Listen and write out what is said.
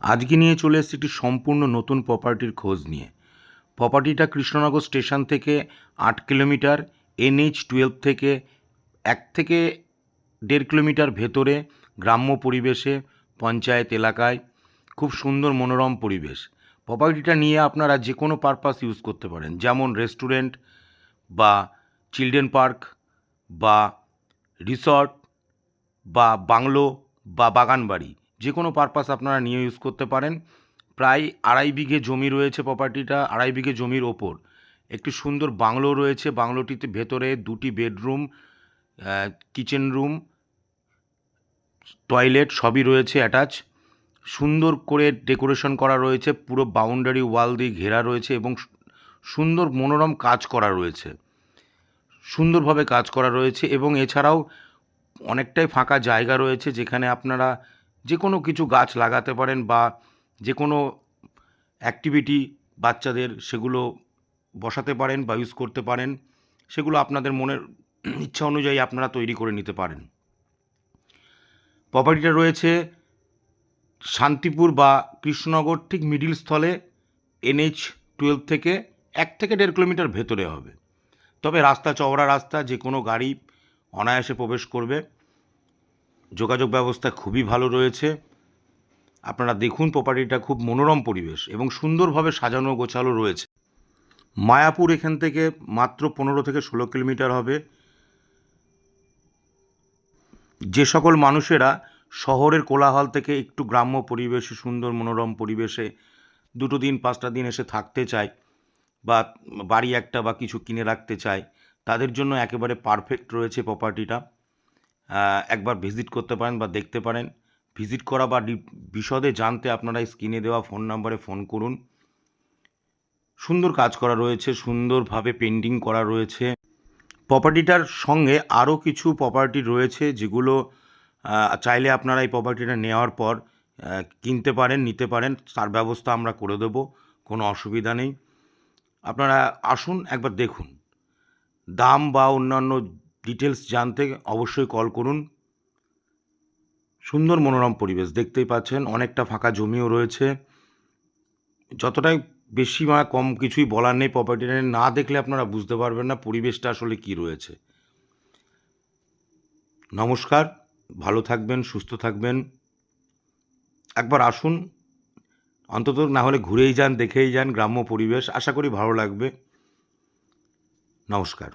আজকে নিয়ে চলে এসেছি একটি সম্পূর্ণ নতুন প্রপার্টির খোঁজ নিয়ে। প্রপার্টিটা কৃষ্ণনগর স্টেশন থেকে 8 কিলোমিটার, NH-12 থেকে 1 থেকে 1.5 কিলোমিটার ভেতরে, গ্রাম্য পরিবেশে, পঞ্চায়েত এলাকায়, খুব সুন্দর মনোরম পরিবেশ। প্রপার্টিটা নিয়ে আপনারা যে কোনো পারপাস ইউজ করতে পারেন, যেমন রেস্টুরেন্ট বা চিলড্রেন পার্ক বা রিসর্ট বা বাংলো বা বাগান বাড়ি, যে কোনো পারপাস আপনারা নিয়ে ইউজ করতে পারেন। প্রায় 2.5 বিঘে জমি রয়েছে প্রপার্টিটা, 2.5 বিঘে জমির ওপর একটি সুন্দর বাংলো রয়েছে। বাংলোটিতে ভেতরে 2টি বেডরুম, কিচেন রুম, টয়লেট সবই রয়েছে অ্যাটাচ। সুন্দর করে ডেকোরেশন করা রয়েছে, পুরো বাউন্ডারি ওয়াল দিয়ে ঘেরা রয়েছে এবং সুন্দর মনোরম কাজ করা রয়েছে, সুন্দরভাবে কাজ করা রয়েছে। এবং এছাড়াও অনেকটাই ফাঁকা জায়গা রয়েছে, যেখানে আপনারা যে কোনো কিছু গাছ লাগাতে পারেন বা যে কোনো অ্যাক্টিভিটি বাচ্চাদের সেগুলো বসাতে পারেন বা ইউজ করতে পারেন। সেগুলো আপনাদের মনের ইচ্ছা অনুযায়ী আপনারা তৈরি করে নিতে পারেন। প্রপার্টিটা রয়েছে শান্তিপুর বা কৃষ্ণনগর ঠিক মিডিল স্থলে, NH-12 থেকে 1 থেকে 1.5 কিলোমিটার ভেতরে হবে। তবে রাস্তা চওড়া রাস্তা, যে কোনো গাড়ি অনায়াসে প্রবেশ করবে। যোগাযোগ ব্যবস্থা খুবই ভালো রয়েছে। আপনারা দেখুন, প্রপার্টিটা খুব মনোরম পরিবেশ এবং সুন্দরভাবে সাজানো গোছালো রয়েছে। মায়াপুর এখান থেকে মাত্র 15 থেকে 16 কিলোমিটার হবে। যে সকল মানুষেরা শহরের কোলাহল থেকে একটু গ্রাম্য পরিবেশে, সুন্দর মনোরম পরিবেশে 2 দিন 5টা দিন এসে থাকতে চায় বা বাড়ি একটা বা কিছু কিনে রাখতে চায়, তাদের জন্য একেবারে পারফেক্ট রয়েছে প্রপার্টিটা। একবার ভিজিট করতে পারেন বা দেখতে পারেন। ভিজিট করা বা বিশদে জানতে আপনারা স্ক্রিনে দেওয়া ফোন নাম্বারে ফোন করুন। সুন্দর কাজ করা রয়েছে, সুন্দরভাবে পেন্টিং করা রয়েছে। প্রপার্টিটার সঙ্গে আরও কিছু প্রপার্টি রয়েছে, যেগুলো চাইলে আপনারা এই প্রপার্টিটা নেওয়ার পর কিনতে পারেন, নিতে পারেন। তার ব্যবস্থা আমরা করে দেব, কোনো অসুবিধা নেই। আপনারা আসুন, একবার দেখুন। দাম বা অন্যান্য ডিটেলস জানতে অবশ্যই কল করুন। সুন্দর মনোরম পরিবেশ দেখতেই পাচ্ছেন, অনেকটা ফাঁকা জমিও রয়েছে। যতটাই বেশি বা কম কিছুই বলার নেই, প্রপার্টিটা না দেখলে আপনারা বুঝতে পারবেন না পরিবেশটা আসলে কী রয়েছে। নমস্কার, ভালো থাকবেন, সুস্থ থাকবেন। একবার আসুন, অন্তত না হলে ঘুরেই যান, দেখেই যান গ্রাম্য পরিবেশ। আশা করি ভালো লাগবে। নমস্কার।